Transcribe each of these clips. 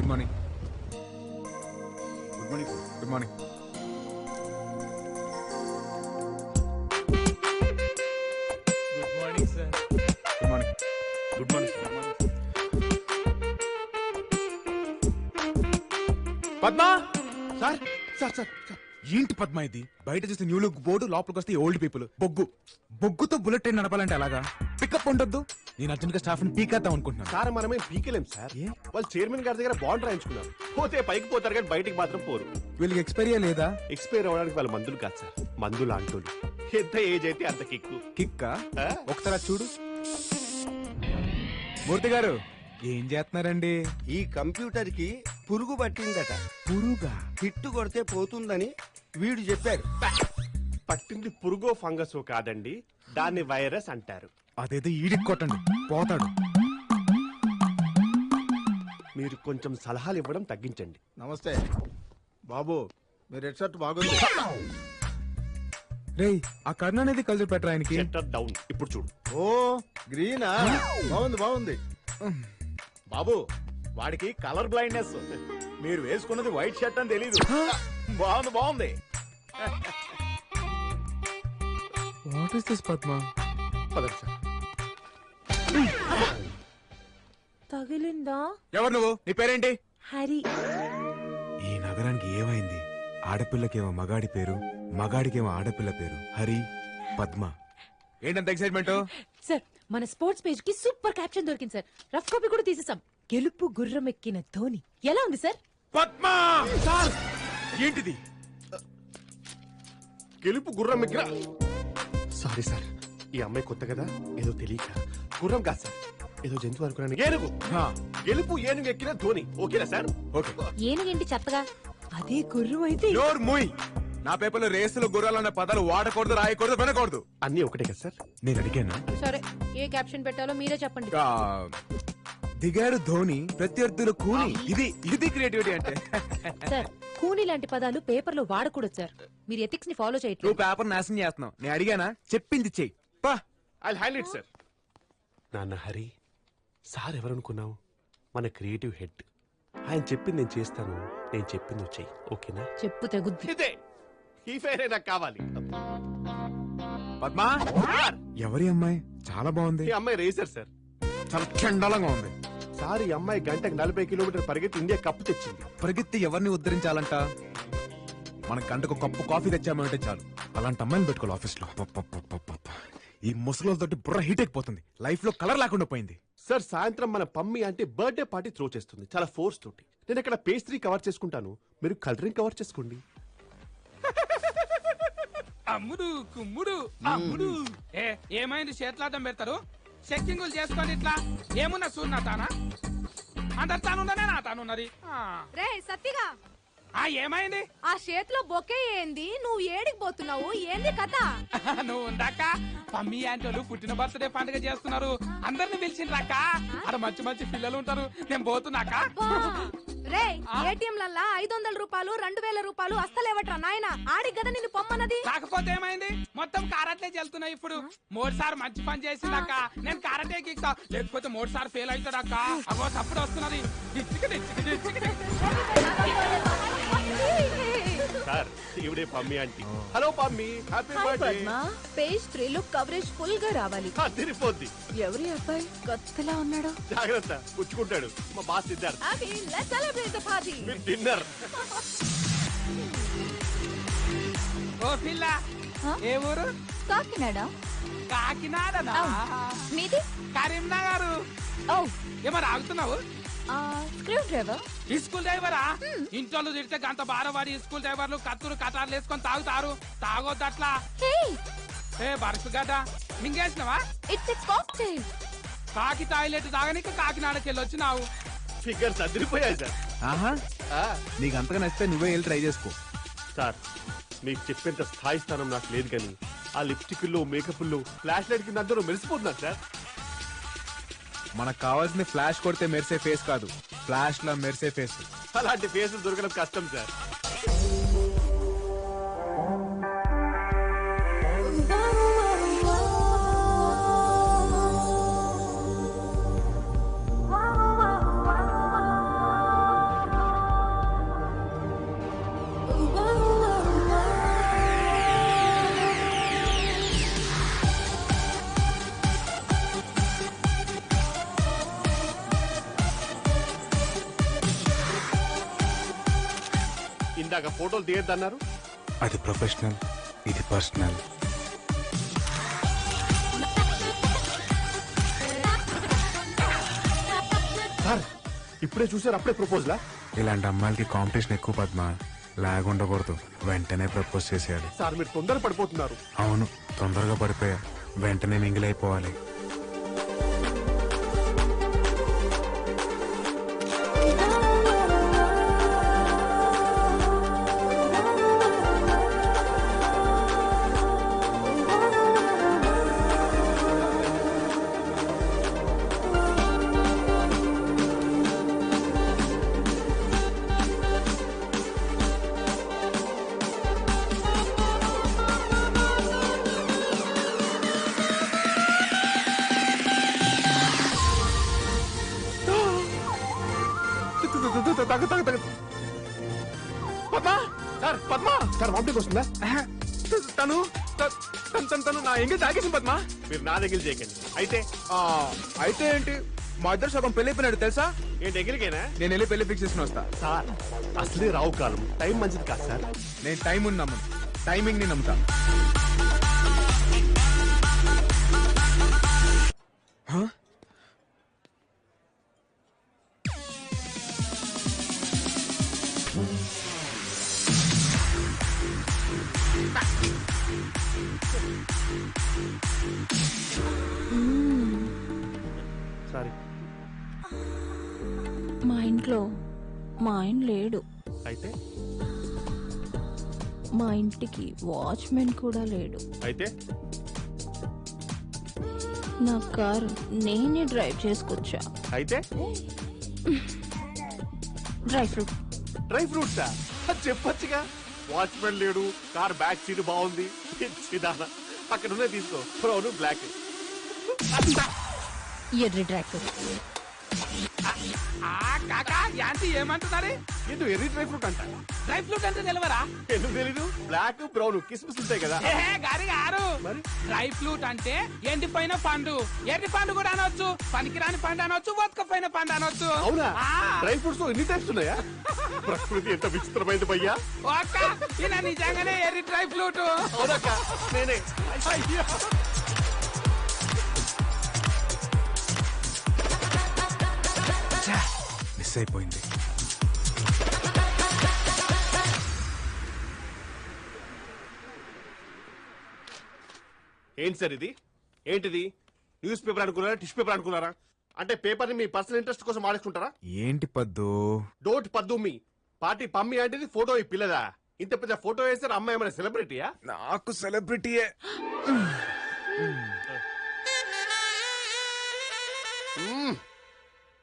Good morning. Good morning. Good morning. Good morning sir. Good morning. Good morning sir. Padma. Sir sir sir sir ఏంటి పద్మా ఇది? బయట చూస్తే new look board, లోపలికి వస్తే old people. బొగ్గుతో bullet train నడపాలంటే అలాగా? Pickup ఉండొద్దు. నేను అర్జెంట్ గా స్టాఫ్ ని పీకేద్దాం అనుకుంటున్నాను. సార్ మనమే పీకెలేం సార్. వాళ్ళు చైర్మన్ గారి దగ్గర బాండ్ రాయించుకున్నారు. పోతే పైకి పోతారు కానీ బయటికి మాత్రం పోరు. వీళ్ళకి ఎక్స్పైరీ లేదా? ఎక్స్పైర్ అవ్వడానికి వాళ్ళ మందులు కాదు సార్, మందులు అంటోళ్ళు. ఎంత ఏజ్ అయితే అంత కిక్కు. కిక్కా? ఆ? ఒకసారి అది చూడు. మూర్తి గారు ఏం చేస్తున్నారండి? ఈ కంప్యూటర్ కి పురుగు పట్టిందట. పురుగా? హిట్ కొడితే పోతుందని వీడు చెప్పారు. పట్టింది పురుగో ఫంగస్ కాదండి, దాన్ని వైరస్ అంటారు. అదేదో ఈడికి కొట్టండి, పోతాడు. మీరు కొంచెం సలహాలు ఇవ్వడం తగ్గించండి. నమస్తే బాబు, మీ రెడ్ షర్ట్ బాగుంది. రేయ్, ఆ కర్ణ అనేది కలిసి పెట్టరా ఆయనకి. Shutter down. ఇప్పుడు చూడు. ఓ గ్రీనా, బాగుంది బాగుంది. బాబు, వాడికి కలర్ బ్లైండ్నెస్. మీరు వేసుకున్నది వైట్ షర్ట్ అని తెలీదు. బాగుంది బాగుంది. What is this Padma? పదండి సార్. తగిలిందా? ఎవరు నువ్వు? నీ పేరేంటి? హరి. ఈ నగరానికి ఏమైంది? ఆడపిల్లకేమో మగాడి పేరు, మగాడికేమో ఆడపిల్ల పేరు. హరి, పద్మ. ఏంటంత ఎక్సైట్మెంట్? సార్, మన స్పోర్ట్స్ పేజ్ కి సూపర్ క్యాప్షన్ దొరికింది సార్. రఫ్ కాపీ కూడా తీసేసాం. గెలుపు గుర్రం ఎక్కిన ధోని. ఎలా ఉంది సార్? పద్మ! సార్, ఏంటిది? గెలుపు గుర్రం ఎక్కిన. సారీ సార్, ఈ అమ్మాయి కొత్త కదా, ఏదో తెలియక గుర్రం కాదు సార్, ఏదో జంతువు అనుకున్నాను. ఏనుగు. గెలుపు ఏనుగు ఎక్కిన ధోని. ఓకేనా సార్? ఓకే. ఏనుగేంటి చెత్తగా? అదే గుర్రం అయితే. నోర్ మూయ్. నా పేపర్లో రేసులు, గుర్రాలన్న పదాలు వాడకూడదు, రాయకూడదు, వినకూడదు. అన్ని ఒకటే కదా సార్? నేను అడిగానా? సరే, ఏ క్యాప్షన్ పెట్టాలో మీరే చెప్పండి. దిగాడు ధోని, ప్రత్యర్థులు కూని. ఇది క్రియేటివిటీ అంటే. సార్, కూని లాంటి పదాలు పేపర్ లో వాడకూడదు సార్. మీరు ఎథిక్స్ ని ఫాలో చేయట్లేదు. నువ్వు పేపర్ నాశనం చేస్తున్నావు. నేను అడిగానా? చెప్పింది చెయ్యి. పా. I'll handle it sir. నాన్న హరి, సార్ ఎవరనుకున్నావు? మన క్రియేటివ్ హెడ్. ఆయన చెప్పింది నేను చేస్తాను, నేను చెప్పింది నువ్వు చెయ్యి. ఓకేనా? చెప్పు తెగుద్ది. ఇదే ఈ ఫేరే నాకు కావాలి. పద్మా, ఎవరి అమ్మాయి? చాలా బాగుంది. ఈ అమ్మాయి రేసర్ సార్. చాలా చండాలంగా ఉంది. సార్, ఈ అమ్మాయి గంటకు 40 కిలోమీటర్ పరిగెత్తి ఇండియా కప్పు తెచ్చింది. పరిగెత్తి ఎవరిని ఉద్ధరించాలంట? మన గంటకు కప్పు కాఫీ తెచ్చామంటే చాలు. అలాంటి అమ్మాయిని పెట్టుకోవాలి ఆఫీస్ లో. ఈ ముసలితోటి బుర్ర హీట్ అయిపోతుంది. లైఫ్ లో కలర్ లేకుండా పోయింది. సార్, సాయంత్రం మన పమ్మి అంటే బర్త్డే పార్టీ త్రో చేస్తుంది, చాలా ఫోర్స్ తోటి. నేను ఇక్కడ పేస్ట్రీ కవర్ చేసుకుంటాను, మీరు కలరింగ్ కవర్ చేసుకోండి. అమ్ముడు కుమ్ముడు అమ్ముడు. ఏమైంది? చేతులాటం పెడతారు, చెక్కింగులు చేసుకోండి. ఇట్లా ఏమున్నా చూడు, తానా అందరు తానున్నదే, నా తానున్నది. రే సత్తిగా, ఏమైంది? ఆ చేతిలో బొకే ఏంది? నువ్వు ఏడికి పోతున్నావు? ఏంది కథ? నువ్వు ఉందాక పమ్మి ఆంటోలు పుట్టిన బర్త్డే పండుగ చేస్తున్నారు, అందరిని పిలిచిండ్రాక. అక్కడ మంచి మంచి పిల్లలు ఉంటారు, నేను పోతున్నాక. రే, ఏటీఎంలల్లా 500 రూపాయలు 2000 రూపాయలు అస్తలేవట్రా నాయన. ఆడికి కదా నిన్ను పొమ్మన్నది. కాకపోతే ఏమైంది? మొత్తం కారటే చెల్తున్నాయి ఇప్పుడు. 3 సార్ మంచి పని చేసిందాక నేను కారటేకి ఇస్తా, లేకపోతే 3 సార్ ఫెయిల్ అవుతాడాక. అగో తప్పుడు వస్తున్నది. సార్, ఇవిడే Pammi aunty. Hello Pammi, happy birthday. Page 3 లో కవరేజ్ ఫుల్ గా రావాలి. తిరిగిపోద్ది. ఎవరి అబ్బాయి కొత్తలా ఉన్నాడు? జాగ్రత్త, పుచ్చుకుంటాడు. మా బాస్ సిద్ధార్థ్. అవి లెట్స్ సెలబ్రేట్ ద పార్టీ. మీ డిన్నర్. ఓ పిల్ల, ఏ ఊరు? కాకినాడ. కాకినాడనా? మీది? కరీంనగర్. ఓ, ఏమన్నా ఆగుతున్నావు? Screwdriver. ఈ స్కూల్ డ్రైవరా? ఇంట్లో తిడితే గంట బారవాడి స్కూల్ డ్రైవర్లు కత్తులు కటార్లు వేసుకొని తాగుతారు. తాగొద్దు అట్లా. ఏ బర్ఫ్ గడ్డ మింగేసినవా? It's a cocktail. కాకి టాయిలెట్ తాగనీకి కాకినాడకి వెళ్ళి వచ్చినావు. ఫిగర్స్ అదిరిపోయాయి సార్. ఆహా, నీకు అంతగా నచ్చితే నువ్వే వెళ్ళి ట్రై చేసుకో. సార్, మీకు చెప్పేంత స్థాయి స్థానం నాకు లేదు, కానీ ఆ లిప్స్టిక్లో మేకప్లో ఫ్లాష్ లైట్ కింద అందరూ మెరిసిపోతున్నారు సార్. మనకు కావాల్సింది ఫ్లాష్ కొడితే మెరిసే ఫేస్ కాదు, ఫ్లాష్ లా మెరిసే ఫేస్. అలాంటి ఫేస్ దొరకడం కష్టం సార్. ఇందాక ఫోటోలు తీయద్దన్నారు. అది ప్రొఫెషనల్, ఇది పర్సనల్. సార్ ఇప్పుడే చూసారు, అప్పుడే ప్రపోజలా? ఇలాంటి అమ్మాయిలకి కాంపిటీషన్ ఎక్కువ పద్మ. లాగ్ ఉండకూడదు, వెంటనే ప్రపోజ్ చేసేయాలి. సార్ మీరు తొందర పడిపోతున్నారు. అవును, తొందరగా పడిపోయా, వెంటనే మింగిల్ అయిపోవాలి. Padma sir, Padma sir vomiting వస్తుందా? తను నా ఎంగేజ్ తాగేసింది పద్మ. మీరు నా దగ్గర చేయకండి. అయితే అయితే ఏంటి, మా ఇద్దరు సగం పెళ్లి అయిపోయినాడు తెలుసా. ఏంటి ఎగిరికైనా? నేను వెళ్ళి పెళ్లి ఫిక్స్ చేసుకుని వస్తా. సార్ అసలే రావు కాలం, టైం మంచిది కాదు సార్. నేను టైం నమ్మను, టైమింగ్ ని నమ్ముతా. సారీ. మా ఇంట్లో మా ఆయన లేడు. అయితే మా ఇంటికి వాచ్మెన్ కూడా లేడు. అయితే నా కారు నేనే డ్రైవ్ చేసుకొచ్చా. అయితే డ్రై ఫ్రూట్. డ్రై ఫ్రూట్సా? చెప్పొచ్చుగా. వాచ్మెన్ లేడు, కార్ బ్యాక్ సీట్ బాగుంది. అక్కడ ఉన్నాయి తీసుకో, బ్రౌన్ బ్లాక్. ఎర్రి డ్రై ఫ్రూట్. కాకా యాంటీ ఏమంటున్నారు? ఏంటో ఎర్రీ డ్రై ఫ్రూట్ అంట. డ్రై ఫ్రూట్ అంటే తెలియరా? ఎందుకు తెలీదు? బ్లాక్ బ్రౌన్ కిస్మిస్ ఉంటాయి కదా. గారి గారు, మరి డ్రై ఫ్రూట్ అంటే ఎండిపోయిన పండు. ఎర్రి పండు కూడా అనొచ్చు, పనికిరాని పండు అనొచ్చు, బతుకపోయిన పండు అనొచ్చు. అవునా? ఆ. డ్రై ఫ్రూట్స్ ఎన్ని టైప్స్ ఉన్నాయా? ప్రకృతి ఎంత విచిత్రమైంది భయ్యా. ఒక్క ఈయన నిజంగానే ఎర్రి డ్రై ఫ్రూట్. అవునక్క, నేనే. అయ్యో. మిస్ అయిపోయింది. ఏంటి సార్ ఇది? ఏంటిది? న్యూస్ పేపర్ అనుకున్నారా, టిష్యూ పేపర్ అనుకున్నారా? అంటే పేపర్ ని మీ పర్సనల్ ఇంట్రెస్ట్ కోసం వాడేసుకుంటారా? ఏంటి పద్దు, డోట్ పద్దు మీ పార్టీ పమ్మి అంటే ఫోటో ఈ పిల్లదా? ఇంత పెద్ద ఫోటో వేస్తారు. అమ్మాయి ఏమైనా సెలబ్రిటీయా? నాకు సెలబ్రిటీయే.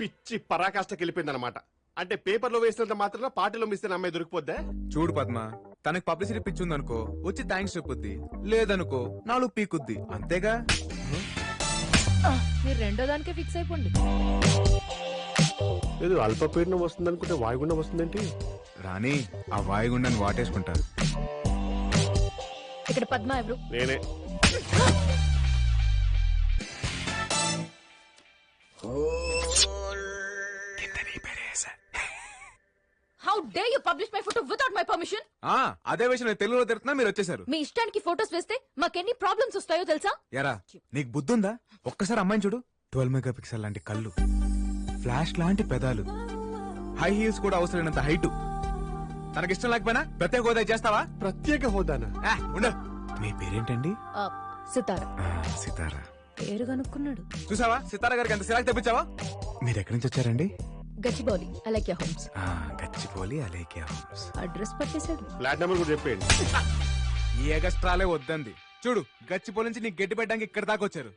పిచ్చి పరాకాష్ఠకి వెళ్ళిపోయింది అనమాట. అంటే పేపర్ లో వేసినంత మాత్రం పార్టీలో మిస్ అయిన అమ్మాయి దొరికిపోద్దా? చూడు పద్మ, తనకి పబ్లిసిటీ పిచ్చి ఉందనుకో వచ్చి థ్యాంక్స్ చెప్పుద్ది, లేదనుకో నాలుగు పీకుద్ది, అంతేగా. మీరు రెండో దానికే ఫిక్స్ అయిపోండి. లేదు అల్పపీడనం వస్తుంది అనుకుంటే వాయుగుండం వస్తుందేంటి? రాణి, ఆ వాయుగుండాన్ని వాటేసుకుంటా. ఇక్కడ పద్మ ఎవరు? నేనే. How day you publish my photo without my permission? అదే విషయం నేను తెలుగులో తిరుగుతున్నా, మీరు వచ్చేసారు. మీ ఇష్టానికి ఫోటోస్ వేస్తే మాకెన్ని ప్రాబ్లమ్స్ వస్తాయో తెలుసా? ఎరా, నీకు బుద్ధుందా? ఒక్కసారి అమ్మాయిని చూడు. 12 మెగాపిక్సెల్ లాంటి కళ్ళు, ఫ్లాష్ లాంటి పెదాలు, హై హీల్స్ కూడా అవసరమైనంత హైట్. తనకిష్టం లేకపోయినా ప్రత్యేక హోదా చేస్తావా? ప్రత్యేక హోదానా? ఉండు. మీ పేరేంటండి? సితారా. సితారా. పేరు కనుక్కున్నాడు. చూసావా, సితారా గారికి ఎంత సిరాకు తెప్పించావా? మీరు ఎక్కడి నుంచి వచ్చారండి? Gachibowli Aalekhya homes. Gachibowli Aalekhya homes. Address పట్టేశాడు. ఫ్లాట్ నెంబర్ కూడా చెప్పేయండి. ఈ ఎగస్ట్రాలే వద్దంది. చూడు, గచ్చిపోలి నుంచి నీకు గట్టి పెట్టడానికి ఇక్కడ దాకా వచ్చారు.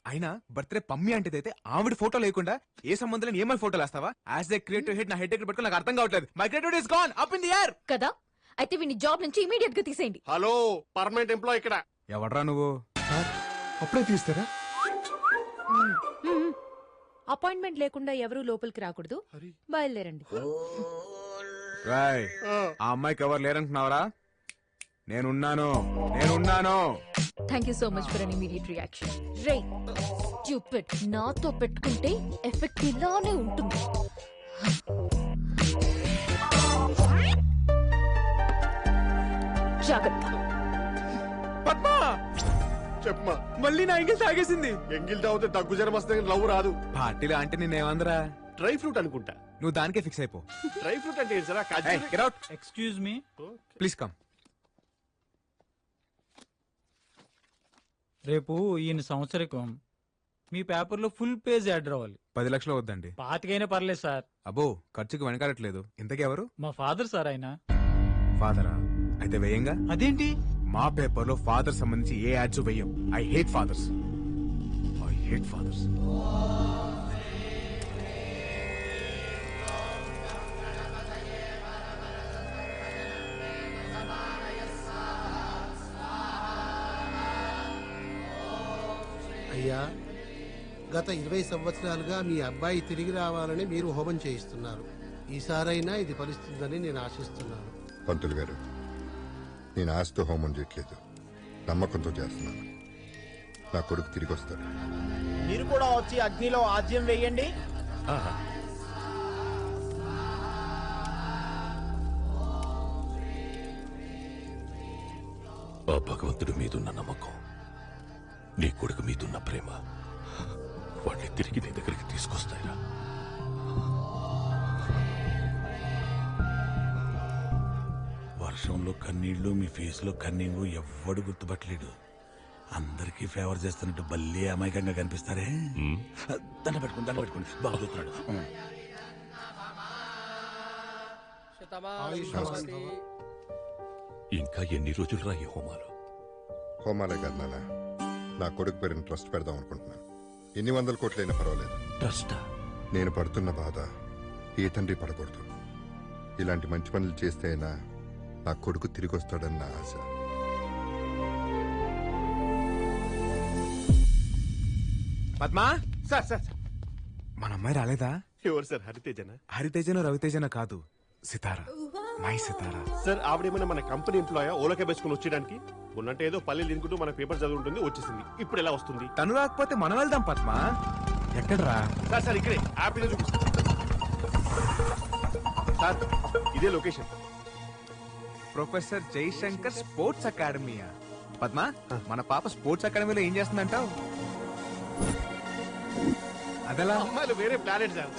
అయినా బర్త్డే పమ్మి అంటే అయితే ఆవిడ ఫోటో లేకుండా ఏ సంబంధం లేని ఏమై ఫోటోలు వేస్తావా? యాజ్ ఏ క్రియేటివ్ హెడ్ నా హెడ్ దగ్గర పెట్టుకుని నాకు అర్థం కావట్లేదు. My creativity is gone up in the air. కదా, అయితే వీని జాబ్ నుంచి ఇమీడియట్ గా తీసేయండి. హలో, పర్మనెంట్ ఎంప్లాయ్ ఇక్కడ. ఎవడ్రా నువ్వు? అప్పుడే తీస్తారా? అపాయింట్మెంట్ లేకుండా ఎవరు లోపలికి రాకూడదు. బయలుదేరండి. రాయ్, ఆ అమ్మాయికి ఎవరు లేరంటున్నావరా? నేనున్నాను. Thank you so much for an immediate reaction. Ray stupid, నాతో పెట్టుకుంటే ఎఫెక్ట్ ఇలానే ఉంటుంది. జాగ్రత్త. పద్మా చెప్పమా. మళ్ళీ నా ఎంగిల్ తాగేసింది. ఎంగిల్ తాగితే దగ్గు జ్వరం వస్తుంది, లవ్ రాదు. పార్టీలో అంటే నేనేమందరా? డ్రై ఫ్రూట్ అనుకుంటా. నువ్వు దానికే ఫిక్స్ అయిపో. డ్రై ఫ్రూట్ అంటే ఏంటి sir? Get out. Excuse me, please come. రేపు ఈయన సంవత్సరికం మీ పేపర్లో ఫుల్ పేజ్ యాడ్ రావాలి. 10 లక్షలు వద్దండి. పాతికైనా పర్లేదు సార్. అబ్బో ఖర్చుకి వెనకాడట్లేదు. ఇంతకీ ఎవరు? మా ఫాదర్ సార్ ఆయన. ఫాదరా? అయితే వేయంగా. అదేంటి? మా పేపర్ లో ఫాదర్ సంబంధించి ఏ యాడ్స్ వేయం. I hate fathers. అయ్యా, గత 20 సంవత్సరాలుగా మీ అబ్బాయి తిరిగి రావాలని మీరు హోమం చేయిస్తున్నారు. ఈసారైనా ఇది ఫలిస్తుందని నేను ఆశిస్తున్నాను. పంతులు గారు, నేను ఆశతో హోమం చేయట్లేదు, నమ్మకంతో చేస్తున్నాను. నా కొడుకు తిరిగి వస్తాడు. మీరు కూడా వచ్చి అగ్నిలో ఆజ్యం వేయండి. ఆ భగవంతుడి మీదున్న నమ్మకం, నీ కొడుకు మీదున్న ప్రేమ వాడిని తిరిగి నీ దగ్గరికి తీసుకొస్తాయిరా. వర్షంలో కన్నీళ్లు, మీ ఫేస్ లో కన్నీళ్లు ఎవ్వడు గుర్తుపట్టలేడు. అందరికీ ఫేవర్ చేస్తున్నట్టు భలే అమాయకంగా కనిపిస్తారే. దండ పెట్టుకోండి బాగా చూస్తున్నాడు. ఇంకా ఎన్ని రోజులు రా ఈ హోమాలు? హోమాలే కాదు నాన్న, నా కొడుకు పేరుని ట్రస్ట్ పెడదాం అనుకుంటున్నాను. ఎన్ని 100 కోట్లైనా పర్వాలేదు. ట్రస్టా? నేను పడుతున్న బాధ ఏ తండ్రి పడకూడదు. ఇలాంటి మంచి పనులు చేస్తే అయినా నా కొడుకు తిరిగి వస్తాడని నా ఆశ. పద్మా, సార్ సార్ సార్, మన అమ్మాయి రాలేదా? ఎవరు సార్? హరితేజనా? హరితేజనో రవితేజనో కాదు, సితారా. My Sitara. సార్ ఆవిడేమైనా మన కంపెనీ ఎంప్లాయా ఓలకే వేసుకుని వచ్చేయడానికి? ఉన్నట్టు ఏదో పల్లెలు తినుకుంటూ మన పేపర్ చదువుంటుంది, వచ్చేసింది. ఇప్పుడు ఎలా వస్తుంది? తను రాకపోతే మనం వెళ్దాం పద్మా. ఎక్కడ్రా? సార్ సార్ ఇక్కడే యాపిల్ చూపిస్తా సార్, ఇదే లొకేషన్. ప్రొఫెసర్ జయశంకర్ స్పోర్ట్స్ అకాడమీయా? పద్మా, మన పాప స్పోర్ట్స్ అకాడమీలో ఏం చేస్తుందంటావు? అదలా అమ్మాయిలు వేరే ప్లానెట్ సార్.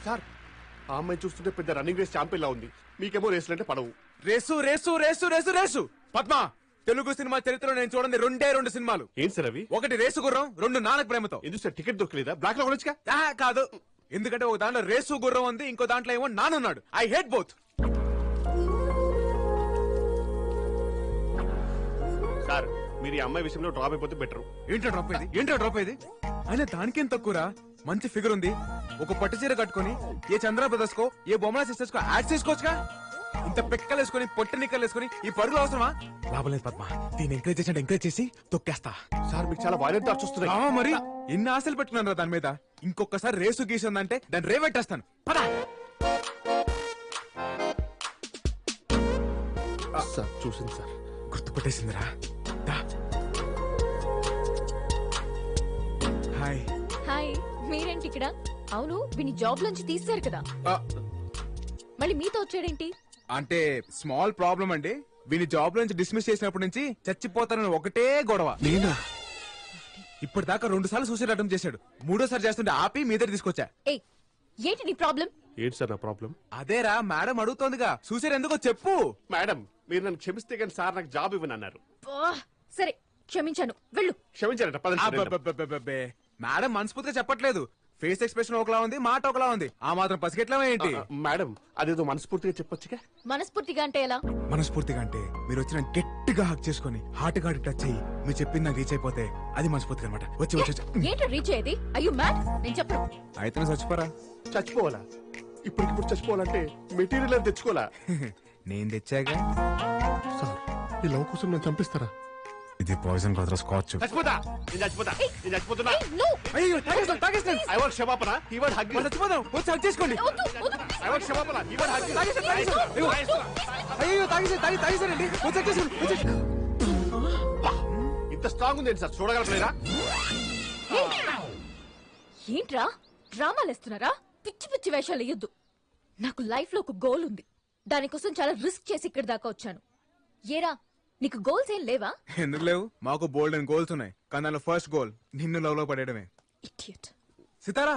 సార్ ఆ అమ్మాయి చూస్తుంటే పెద్ద రన్నింగ్ రేస్ ఛాంపియన్ లా ఉంది. మీకేమో రేసులు అంటే పడవు. Race race race race race. Padma, Telugu cinema చరిత్రలో నేను చూడండి 2 సినిమాలు. ఏం సార్ అవి? ఒకటి రేసు గుర్రం, 2 నాన్నకు ప్రేమతో. ఎందుకు సార్ టికెట్ దొరకలేదా? బ్లాక్ లో కొనొచ్చుగా. కాదు, ఎందుకంటే ఒక దాంట్లో రేసు గుర్రం ఉంది, ఇంకో దాంట్లో ఏమో నానున్నాడు. I hate both. సార్ మీరు ఈ అమ్మాయి విషయంలో డ్రాప్ అయిపోతే బెటర్. ఏంటో డ్రాప్ అయ్యేది? అయినా దానికేం తక్కువరా? మంచి ఫిగర్ ఉంది, ఒక పట్టు చీర కట్టుకుని ఏ చంద్ర బ్రదర్స్ కో ఏ బొమ్మల సిస్టర్స్ కో యాడ్ చేసుకోవచ్చుగా. ఇంత పెక్కలు వేసుకుని పొట్టి నిక్కలు వేసుకుని ఈ పరుగులు అవసరమా? లాభం లేదు పద్మా, దీన్ని ఎంకరేజ్ చేసి తొక్కేస్తా. సార్ మీకు చాలా వైలెంట్ థాట్స్ వస్తున్నాయి. మరి ఇన్ని ఆశలు పెట్టుకున్నాను దాని మీద. ఇంకొకసారి రేసు గీసిందంటే దాన్ని రేవెట్టేస్తాను. పదా సార్, చూసింది సార్, గుర్తుపట్టేసిందిరా. హాయ్. హాయ్, మీరేంటి ఇక్కడ? అవును, వీని జాబ్ లోంచి తీశారు కదా, మళ్ళీ మీతో వచ్చాడేంటి? అంటే స్మాల్ ప్రాబ్లం అండి. వీని జాబ్ నుంచి డిస్మిస్ చేసినప్పటి నుంచి చచ్చిపోతానని ఒకటే గొడవ. నేనా? ఇప్పటిదాకా 2 సార్లు సూసైడ్ అటెంప్ట్ చేశాడు. 3ోసారి చేస్తుంటే ఆపి మీ దగ్గర తీసుకొచ్చా. ఏంటి నీ ప్రాబ్లం? ఏంటి సార్ నా ప్రాబ్లం? అదేరా మేడం అడుగుతోందిగా, సూసైడ్ ఎందుకో చెప్పు. మేడం, మీరు నన్ను క్షమిస్తే కానీ సార్ నాకు జాబ్ ఇవ్వని అన్నారు. సరే క్షమించాను, వెళ్ళు. క్షమించారట. మేడం మనస్ఫూర్తిగా చెప్పట్లేదు, ఫేస్ ఎక్స్ప్రెషన్ ఒకలా ఉంది, మాట ఒకలా ఉంది. ఆ మాత్రం పసిగెట్లా ఏంటి? మేడం అదేదో మనస్ఫూర్తిగా చెప్పొచ్చుగా. మనస్ఫూర్తిగా అంటే ఎలా? మనస్ఫూర్తిగా అంటే మీరు వచ్చిన గట్టిగా హక్ చేసుకుని హార్ట్ గా టచ్ అయ్యి మీరు చెప్పింది నాకు రీచ్ అయిపోతే అది మనస్ఫూర్తిగా అనమాట. వచ్చి వచ్చి ఏంటి రీచ్ అయ్యేది? అయ్యో మ్యాడ్, నేను చెప్పను. అయితే చచ్చిపోరా. చచ్చిపోవాలా? ఇప్పటికిప్పుడు చచ్చిపోవాలంటే మెటీరియల్ అని తెచ్చుకోవాలా? నేను తెచ్చాగా. సార్ ఈ లవ్ కోసం నేను చంపిస్తారా? ఇది పాయిజన్ కాదురా, స్కాచ్. చచ్చిపోతా, నేను చచ్చిపోతా, నేను చచ్చిపోతున్నా. అయ్యో తాగేస్తాను, తాగేస్తాను. ఐ వాంట్ క్షమాపణ, ఈ వాంట్ హగ్. చచ్చిపోదాం, వచ్చి హక్ చేసుకోండి. ఐ వాంట్ క్షమాపణ, ఈ వాంట్ హగ్. అయ్యో తాగేసానండి, వచ్చి హక్ చేసుకోండి. ఇంత స్ట్రాంగ్ ఉంది సార్, చూడగలరా? ఏంట్రా డ్రామాలు వేస్తున్నారా? పిచ్చి పిచ్చి వేషాలు వేయొద్దు. నాకు లైఫ్ లో ఒక గోల్ ఉంది, దానికోసం చాలా రిస్క్ చేసి ఇక్కడి దాకా వచ్చాను. ఏరా నీకు గోల్స్ ఏం లేవా? ఎందుకు లేవు? మాకు బోల్డ్ అండ్ గోల్స్ ఉన్నాయి, కానీ దానిలో ఫస్ట్ గోల్ నిన్ను లవ్ లో పడేయడమే. ఇడియట్. సితారా